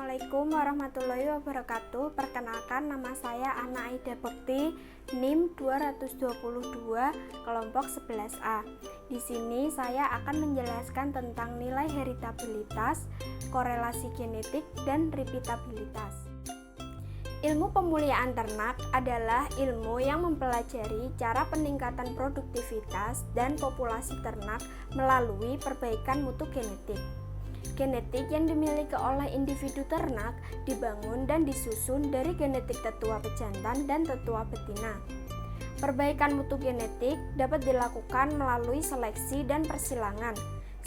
Assalamualaikum warahmatullahi wabarakatuh. Perkenalkan, nama saya Ana Aida Bekti, NIM 222, kelompok 11A. Di sini saya akan menjelaskan tentang nilai heritabilitas, korelasi genetik, dan repeatabilitas. Ilmu pemuliaan ternak adalah ilmu yang mempelajari cara peningkatan produktivitas dan populasi ternak melalui perbaikan mutu genetik. Genetik yang dimiliki oleh individu ternak dibangun dan disusun dari genetik tetua pejantan dan tetua betina. Perbaikan mutu genetik dapat dilakukan melalui seleksi dan persilangan,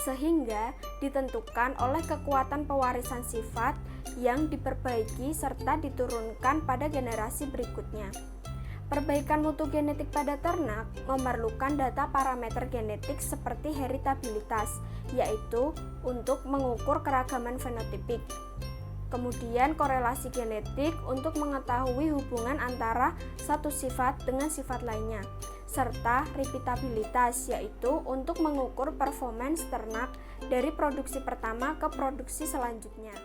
sehingga ditentukan oleh kekuatan pewarisan sifat yang diperbaiki serta diturunkan pada generasi berikutnya. Perbaikan mutu genetik pada ternak memerlukan data parameter genetik seperti heritabilitas, yaitu untuk mengukur keragaman fenotipik. Kemudian korelasi genetik untuk mengetahui hubungan antara satu sifat dengan sifat lainnya, serta repeatabilitas, yaitu untuk mengukur performance ternak dari produksi pertama ke produksi selanjutnya.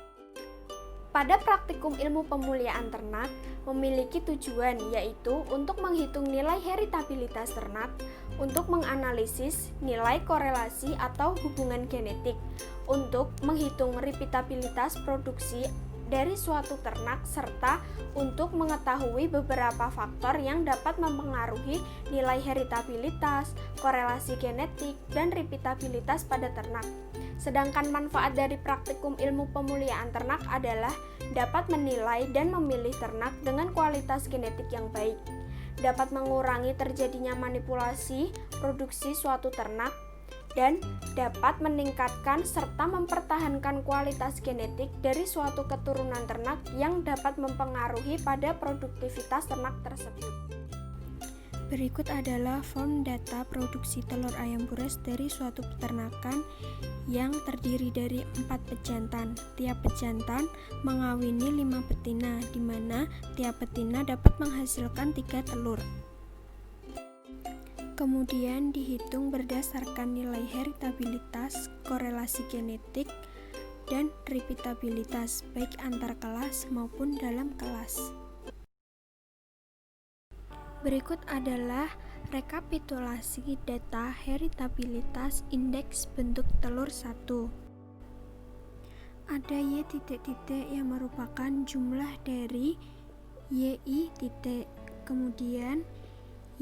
Pada praktikum ilmu pemuliaan ternak memiliki tujuan, yaitu untuk menghitung nilai heritabilitas ternak, untuk menganalisis nilai korelasi atau hubungan genetik, untuk menghitung repeatabilitas produksi dari suatu ternak, serta untuk mengetahui beberapa faktor yang dapat mempengaruhi nilai heritabilitas, korelasi genetik, dan repeatabilitas pada ternak. Sedangkan manfaat dari praktikum ilmu pemuliaan ternak adalah dapat menilai dan memilih ternak dengan kualitas genetik yang baik, dapat mengurangi terjadinya manipulasi produksi suatu ternak, dan dapat meningkatkan serta mempertahankan kualitas genetik dari suatu keturunan ternak yang dapat mempengaruhi pada produktivitas ternak tersebut. Berikut adalah form data produksi telur ayam buras dari suatu peternakan yang terdiri dari 4 pejantan. Tiap pejantan mengawini 5 betina, di mana tiap betina dapat menghasilkan 3 telur. Kemudian dihitung berdasarkan nilai heritabilitas, korelasi genetik, dan repeatabilitas, baik antar kelas maupun dalam kelas. Berikut adalah rekapitulasi data heritabilitas indeks bentuk telur 1. Ada Y titik-titik yang merupakan jumlah dari YI titik. Kemudian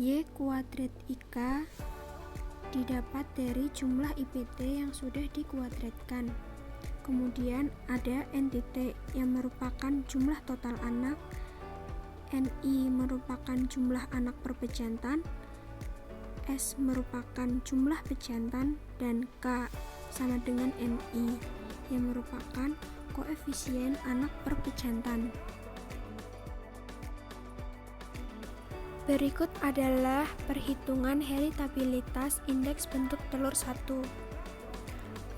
Y kuadrat IK didapat dari jumlah IPT yang sudah dikuadratkan. Kemudian ada N titik yang merupakan jumlah total anak, NI merupakan jumlah anak per pejantan, S merupakan jumlah pejantan, dan K sama dengan NI yang merupakan koefisien anak per pejantan. Berikut adalah perhitungan heritabilitas indeks bentuk telur 1.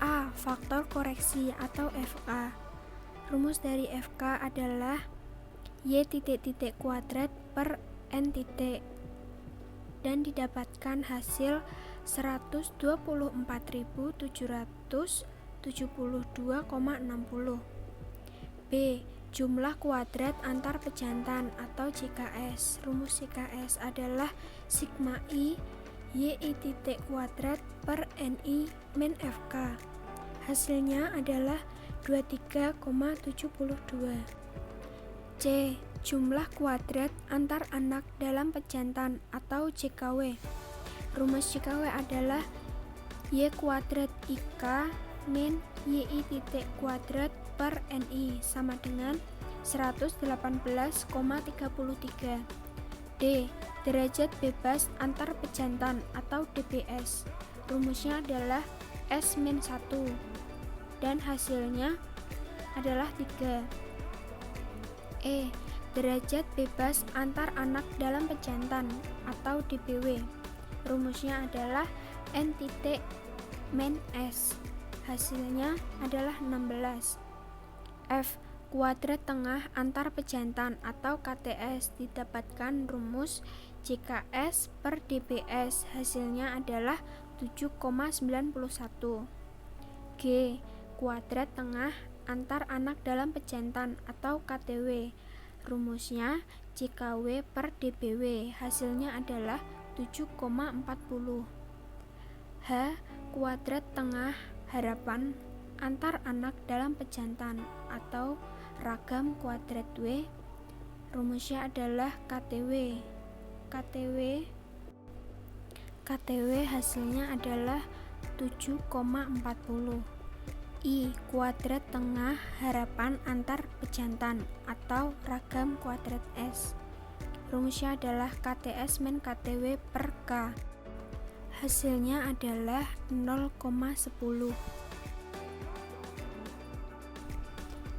A. Faktor koreksi atau FK. Rumus dari FK adalah Y titik-titik kuadrat per N titik, dan didapatkan hasil 124.772,60. B. Jumlah kuadrat antar pejantan atau JKS. Rumus JKS adalah sigma I YI titik kuadrat per NI min FK. Hasilnya adalah 23,72. C. Jumlah kuadrat antar anak dalam pejantan atau JKW. Rumus JKW adalah Y kuadrat IK min YI titik kuadrat per NI sama dengan 118,33. D. Derajat bebas antar pejantan atau DBS. Rumusnya adalah S min 1, dan hasilnya adalah 3. E. Derajat bebas antar anak dalam pejantan atau DBW. Rumusnya adalah N titik min S. Hasilnya adalah 16. F. Kuadrat tengah antar pejantan atau KTS. Didapatkan rumus JKS per DBS. Hasilnya adalah 7,91. G. Kuadrat tengah antar anak dalam pejantan atau KTW. Rumusnya JKW per DBW, hasilnya adalah 7,40. H. Kuadrat tengah harapan antar anak dalam pejantan atau ragam kuadrat W, rumusnya adalah KTW. KTW hasilnya adalah 7,40. I. Kuadrat tengah harapan antar pejantan atau ragam kuadrat S, rumusnya adalah KTS min KTW per K, hasilnya adalah 0,10.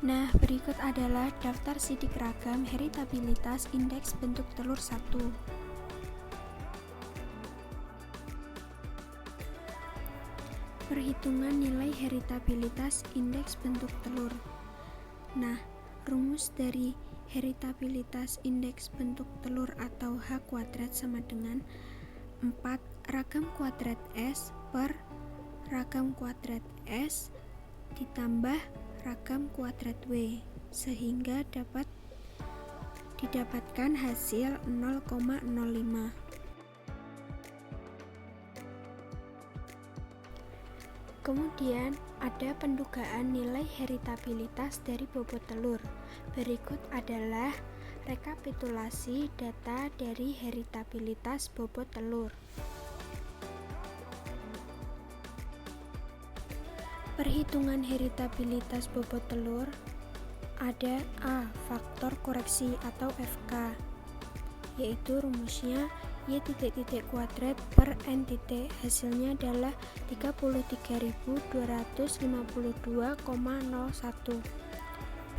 Nah, berikut adalah daftar sidik ragam heritabilitas indeks bentuk telur 1. Perhitungan nilai heritabilitas indeks bentuk telur. Nah, rumus dari heritabilitas indeks bentuk telur atau H kuadrat sama dengan 4 ragam kuadrat S per ragam kuadrat S ditambah ragam kuadrat W, sehingga dapat didapatkan hasil 0,05. Kemudian ada pendugaan nilai heritabilitas dari bobot telur. Berikut adalah rekapitulasi data dari heritabilitas bobot telur. Perhitungan heritabilitas bobot telur. Ada A. Faktor koreksi atau FK, yaitu rumusnya Y titik kuadrat per N titik, hasilnya adalah 33.252,01. B.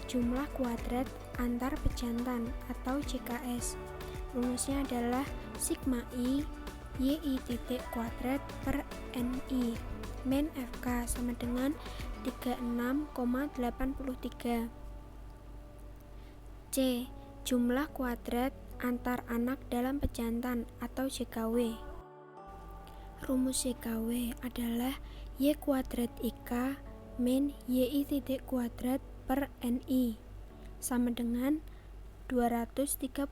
Jumlah kuadrat antar pejantan atau JKS, rumusnya adalah sigma I YI titik kuadrat per NI min FK sama dengan 36,83. C. Jumlah kuadrat antar anak dalam pejantan atau JKW. Rumus JKW adalah Y kuadrat IK min YI titik kuadrat per NI sama dengan 236,40.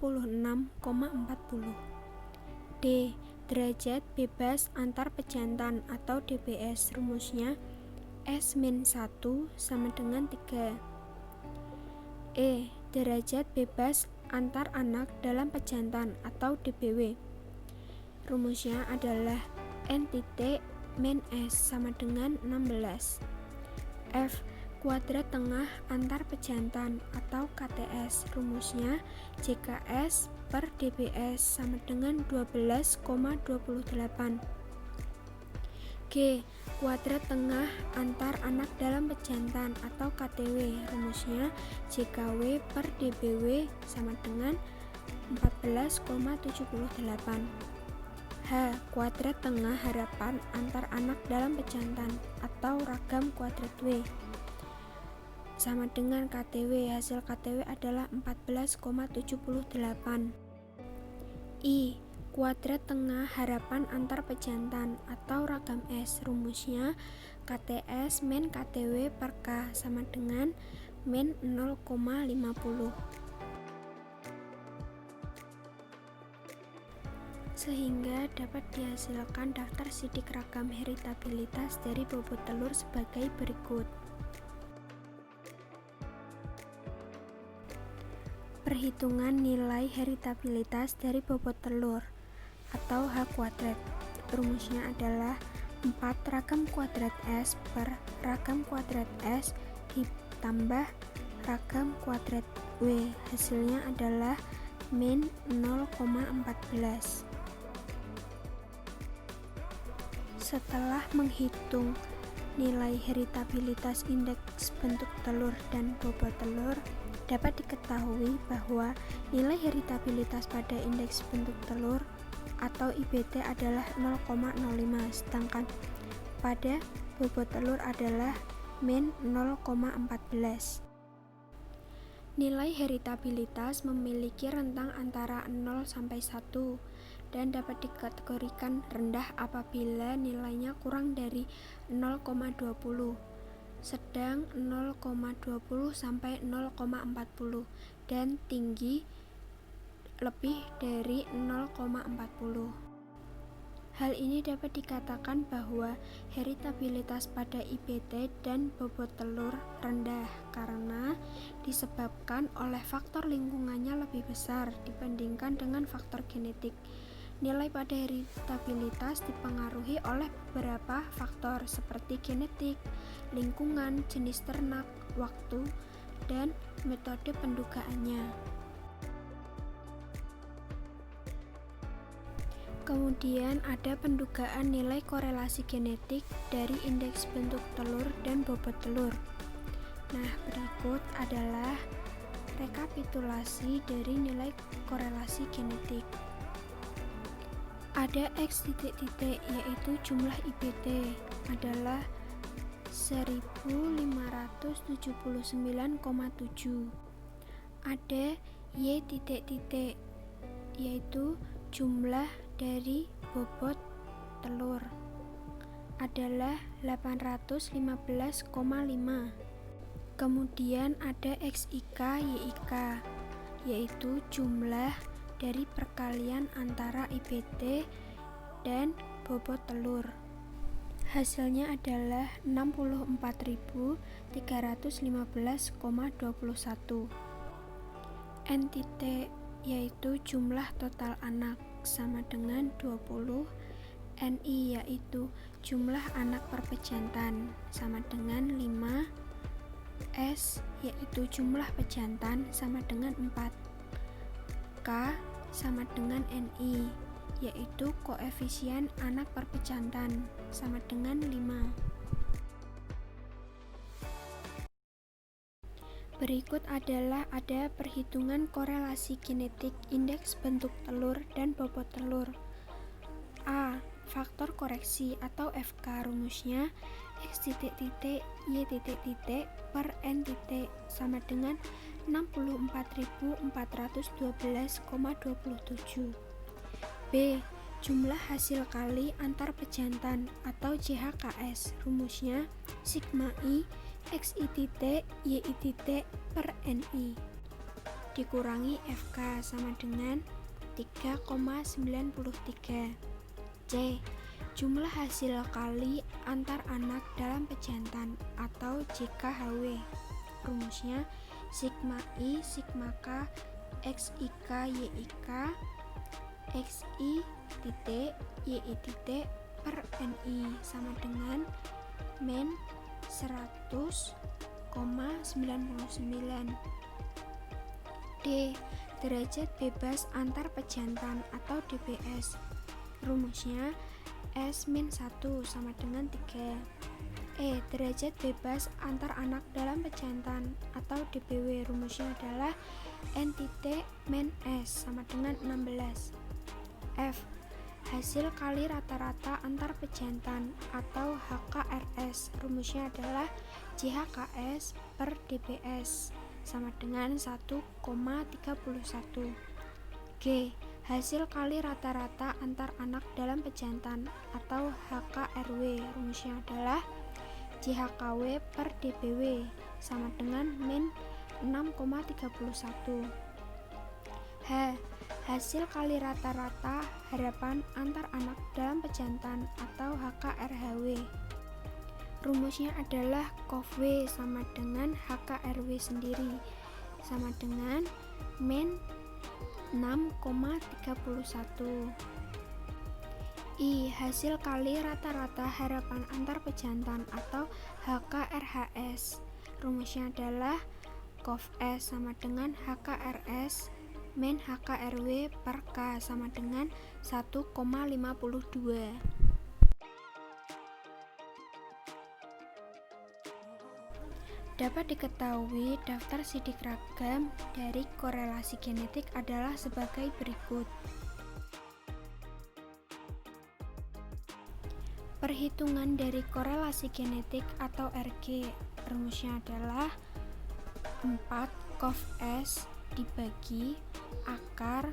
D. Derajat bebas antar pejantan atau DBS, rumusnya S min 1 sama dengan 3. E. Derajat bebas antar anak dalam pejantan atau DBW, rumusnya adalah N titik min S sama dengan 16. F. Kuadrat tengah antar pejantan atau KTS, rumusnya JKS per DBS sama dengan 12,28. G. Kuadrat tengah antar anak dalam pejantan atau KTW, rumusnya JKW per DBW sama dengan 14,78. H. Kuadrat tengah harapan antar anak dalam pejantan atau ragam kuadrat W sama dengan KTW, hasil KTW adalah 14,78. I. Kuadrat tengah harapan antar pejantan atau ragam S, rumusnya KTS min KTW per K sama dengan min 0,50. Sehingga dapat dihasilkan daftar sidik ragam heritabilitas dari bobot telur sebagai berikut. Perhitungan nilai heritabilitas dari bobot telur atau H kuadrat, rumusnya adalah 4 ragam kuadrat S per ragam kuadrat S ditambah ragam kuadrat W, hasilnya adalah min 0,14. Setelah menghitung nilai heritabilitas indeks bentuk telur dan bobot telur, dapat diketahui bahwa nilai heritabilitas pada indeks bentuk telur atau IBT adalah 0,05, sedangkan pada bobot telur adalah min 0,14. Nilai heritabilitas memiliki rentang antara 0 sampai 1 dan dapat dikategorikan rendah apabila nilainya kurang dari 0,20. sedang 0,20 sampai 0,40 dan tinggi lebih dari 0,40. Hal ini dapat dikatakan bahwa heritabilitas pada IPT dan bobot telur rendah karena disebabkan oleh faktor lingkungannya lebih besar dibandingkan dengan faktor genetik. Nilai pada heritabilitas dipengaruhi oleh beberapa faktor seperti genetik, lingkungan, jenis ternak, waktu, dan metode pendugaannya. Kemudian ada pendugaan nilai korelasi genetik dari indeks bentuk telur dan bobot telur. Nah, berikut adalah rekapitulasi dari nilai korelasi genetik. Ada X titik-titik yaitu jumlah IPT adalah 1579,7. Ada Y titik-titik yaitu jumlah dari bobot telur adalah 815,5. Kemudian ada XIK YIK yaitu jumlah dari perkalian antara IPT dan bobot telur. Hasilnya adalah 64.315,21. N titik yaitu jumlah total anak sama dengan 20. NI yaitu jumlah anak per pejantan sama dengan 5. S yaitu jumlah pejantan sama dengan 4. K sama dengan NI yaitu koefisien anak per pejantan sama dengan 5. Berikut adalah ada perhitungan korelasi genetik indeks bentuk telur dan bobot telur. A. Faktor koreksi atau FK, rumusnya X titik-titik Y titik-titik per N titik sama dengan 64.412,27. B. Jumlah hasil kali antar pejantan atau JHKS, rumusnya sigma I XI titik YI titik per NI dikurangi FK sama dengan 3,93. C. Jumlah hasil kali antar anak dalam pejantan atau JKHW, rumusnya sigma I sigma K XIK YIK XI titik YI titik per NI sama dengan min 100,99. D. Derajat bebas antar pejantan atau DBS, rumusnya S-1 sama dengan 3. E. Derajat bebas antar anak dalam pejantan atau DBW, rumusnya adalah N titik min S sama dengan 16. F. Hasil kali rata-rata antar pejantan atau HKRS, rumusnya adalah JHKS per DBS sama dengan 1,31. G. Hasil kali rata-rata antar anak dalam pejantan atau HKRW, rumusnya adalah JHKW per DBW sama dengan min 6,31. H. Hasil kali rata-rata harapan antar anak dalam pejantan atau HKRHW, rumusnya adalah COV sama dengan HKRW sendiri sama dengan min 6,31. I. Hasil kali rata-rata harapan antar pejantan atau HKRHS, rumusnya adalah COV-S sama dengan HKRS min HKRW per K sama dengan 1,52. Dapat diketahui daftar sidik ragam dari korelasi genetik adalah sebagai berikut. Perhitungan dari korelasi genetik atau RG, rumusnya adalah 4 COV-S dibagi akar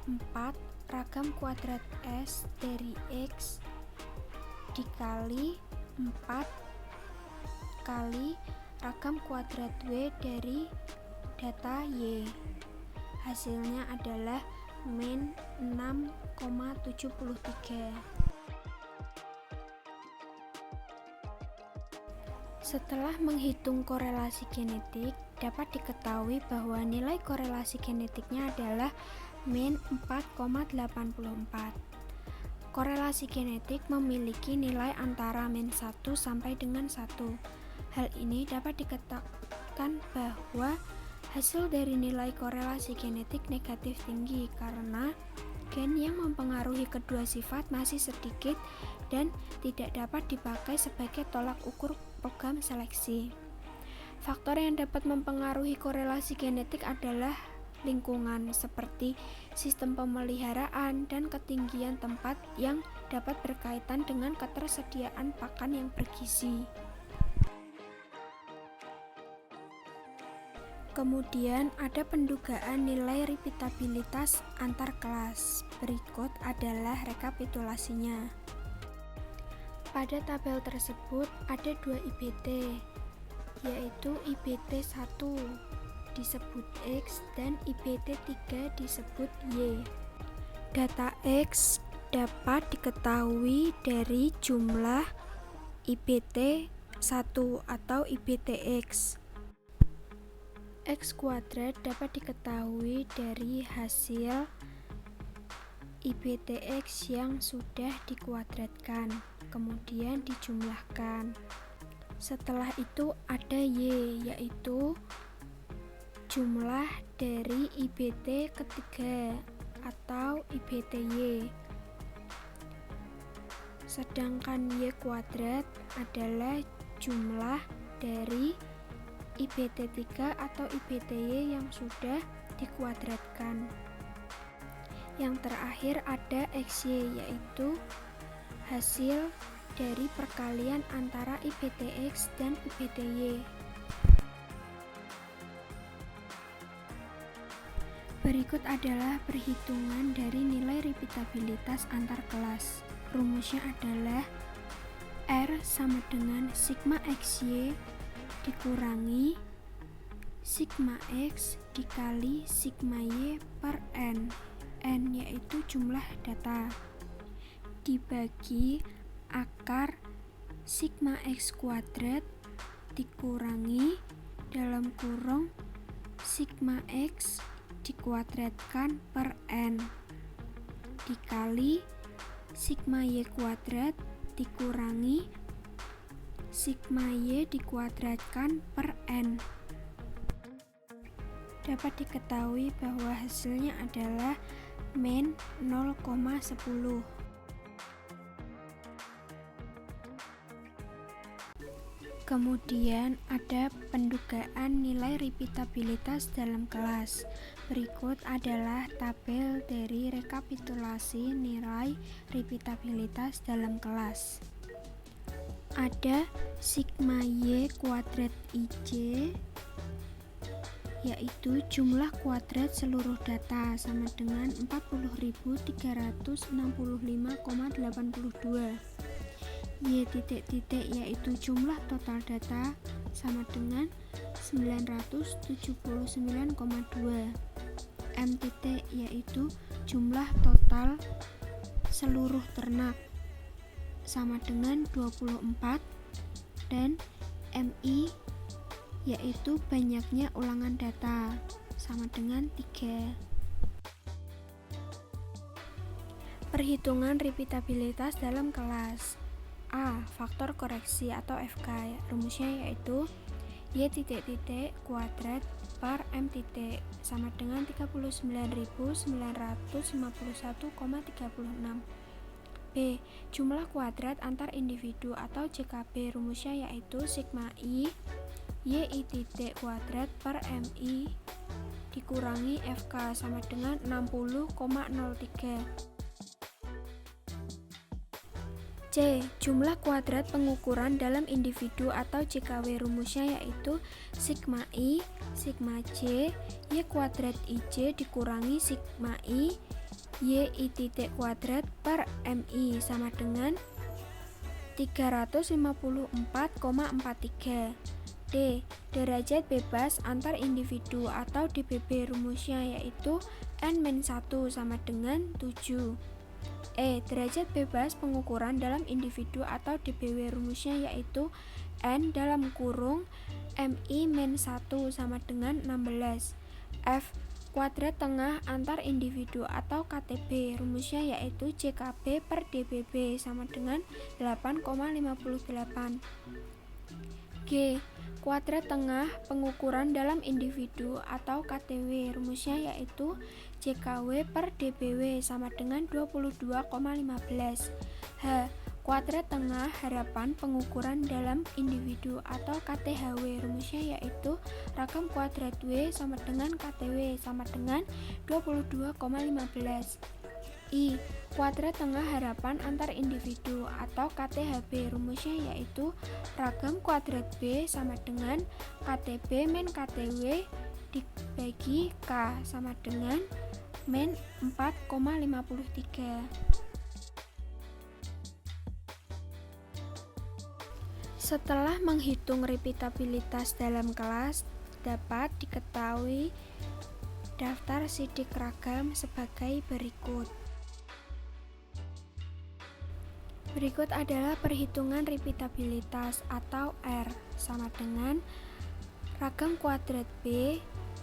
4 ragam kuadrat S dari X dikali 4 K kali ragam kuadrat W dari data Y. Hasilnya adalah min 6,73. Setelah menghitung korelasi genetik, dapat diketahui bahwa nilai korelasi genetiknya adalah min 4,84. Korelasi genetik memiliki nilai antara min 1 sampai dengan 1. Hal ini dapat dikatakan bahwa hasil dari nilai korelasi genetik negatif tinggi karena gen yang mempengaruhi kedua sifat masih sedikit dan tidak dapat dipakai sebagai tolak ukur program seleksi. Faktor yang dapat mempengaruhi korelasi genetik adalah lingkungan seperti sistem pemeliharaan dan ketinggian tempat yang dapat berkaitan dengan ketersediaan pakan yang bergizi. Kemudian ada pendugaan nilai repeatabilitas antar kelas. Berikut adalah rekapitulasinya. Pada tabel tersebut ada 2 IBT, yaitu IBT 1 disebut X dan IBT 3 disebut Y. Data X dapat diketahui dari jumlah IBT 1 atau IBTX. X kuadrat dapat diketahui dari hasil IBTX yang sudah dikuadratkan, kemudian dijumlahkan. Setelah itu ada Y, yaitu jumlah dari IBT ketiga atau IBTY. Sedangkan Y kuadrat adalah jumlah dari IBT3 atau IBTY yang sudah dikuadratkan. Yang terakhir ada XY, yaitu hasil dari perkalian antara IBTX dan IBTY. Berikut adalah perhitungan dari nilai repeatabilitas antar kelas. Rumusnya adalah R sama dengan sigma XY dikurangi sigma X dikali sigma Y per N. N yaitu jumlah data, dibagi akar sigma X kuadrat dikurangi dalam kurung sigma X dikuadratkan per N dikali sigma Y kuadrat dikurangi sigma Y dikuadratkan per N. Dapat diketahui bahwa hasilnya adalah min 0,10. Kemudian ada pendugaan nilai repeatabilitas dalam kelas. Berikut adalah tabel dari rekapitulasi nilai repeatabilitas dalam kelas. Ada sigma Y kuadrat IJ, yaitu jumlah kuadrat seluruh data sama dengan 40.365,82. Y titik-titik yaitu jumlah total data sama dengan 979,2. M titik yaitu jumlah total seluruh ternak sama dengan 24, dan MI yaitu banyaknya ulangan data sama dengan 3. Perhitungan repeatabilitas dalam kelas. A. Faktor koreksi atau FK. Rumusnya yaitu Y titik-titik kuadrat per M titik sama dengan 39.951,36. B. Jumlah kuadrat antar individu atau JKB. Rumusnya yaitu sigma I Y titik kuadrat per MI dikurangi FK sama dengan 60,03. C. Jumlah kuadrat pengukuran dalam individu atau JKW. Rumusnya yaitu sigma I sigma J Y kuadrat IJ dikurangi sigma I Y titik kuadrat per MI sama dengan 354,43. D. Derajat bebas antar individu atau DBB rumusnya yaitu N-1 sama dengan 7. E. Derajat bebas pengukuran dalam individu atau DBW rumusnya yaitu N dalam kurung MI-1 sama dengan 16. F. Kuadrat tengah antar individu atau KTB rumusnya yaitu JKB per DBB sama dengan 8,58. G. Kuadrat tengah pengukuran dalam individu atau KTW rumusnya yaitu JKW per DBW sama dengan 22,15. H. Kuadrat tengah harapan pengukuran dalam individu atau KTHW rumusnya yaitu ragam kuadrat W sama dengan KTW sama dengan 22,15. I. Kuadrat tengah harapan antar individu atau KTHB rumusnya yaitu ragam kuadrat B sama dengan KTB min KTW dibagi K sama dengan min 4,53. Setelah menghitung repeatabilitas dalam kelas, dapat diketahui daftar sidik ragam sebagai berikut. Berikut adalah perhitungan repeatabilitas atau R sama dengan ragam kuadrat B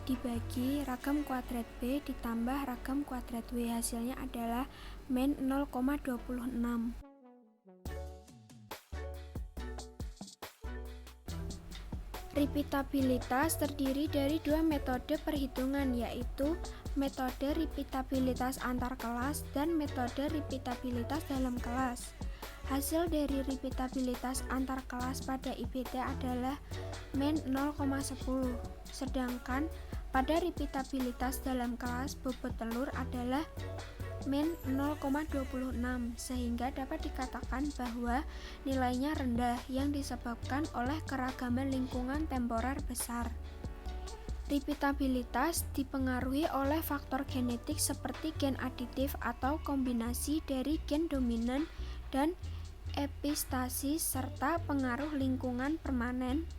dibagi ragam kuadrat B ditambah ragam kuadrat W, hasilnya adalah min 0,26. Repeatabilitas terdiri dari dua metode perhitungan yaitu metode repeatabilitas antar kelas dan metode repeatabilitas dalam kelas. Hasil dari repeatabilitas antar kelas pada IBT adalah min 0,10, sedangkan pada repeatabilitas dalam kelas bobot telur adalah min 0,26, sehingga dapat dikatakan bahwa nilainya rendah yang disebabkan oleh keragaman lingkungan temporer besar. Repeatabilitas dipengaruhi oleh faktor genetik seperti gen aditif atau kombinasi dari gen dominan dan epistasis serta pengaruh lingkungan permanen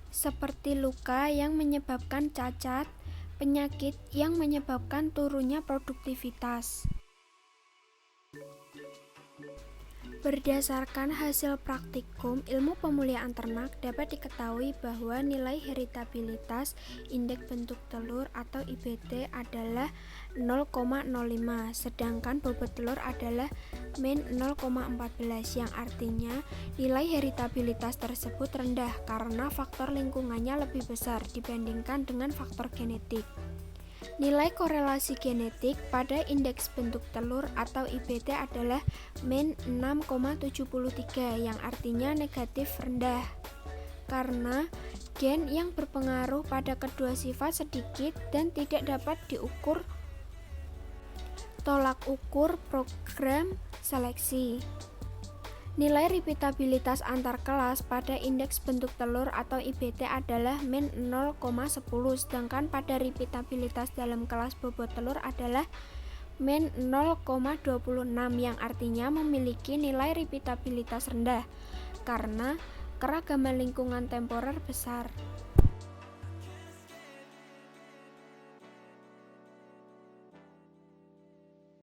seperti luka yang menyebabkan cacat, penyakit yang menyebabkan turunnya produktivitas. Berdasarkan hasil praktikum ilmu pemulihan ternak dapat diketahui bahwa nilai heritabilitas indeks bentuk telur atau IBT adalah 0,05, sedangkan bobot telur adalah min 0,14, yang artinya nilai heritabilitas tersebut rendah karena faktor lingkungannya lebih besar dibandingkan dengan faktor genetik. Nilai korelasi genetik pada indeks bentuk telur atau IBT adalah min 6,73, yang artinya negatif rendah karena gen yang berpengaruh pada kedua sifat sedikit dan tidak dapat diukur tolak ukur program seleksi. Nilai repeatabilitas antar kelas pada indeks bentuk telur atau IBT adalah min 0,10, sedangkan pada repeatabilitas dalam kelas bobot telur adalah min 0,26, yang artinya memiliki nilai repeatabilitas rendah karena keragaman lingkungan temporer besar.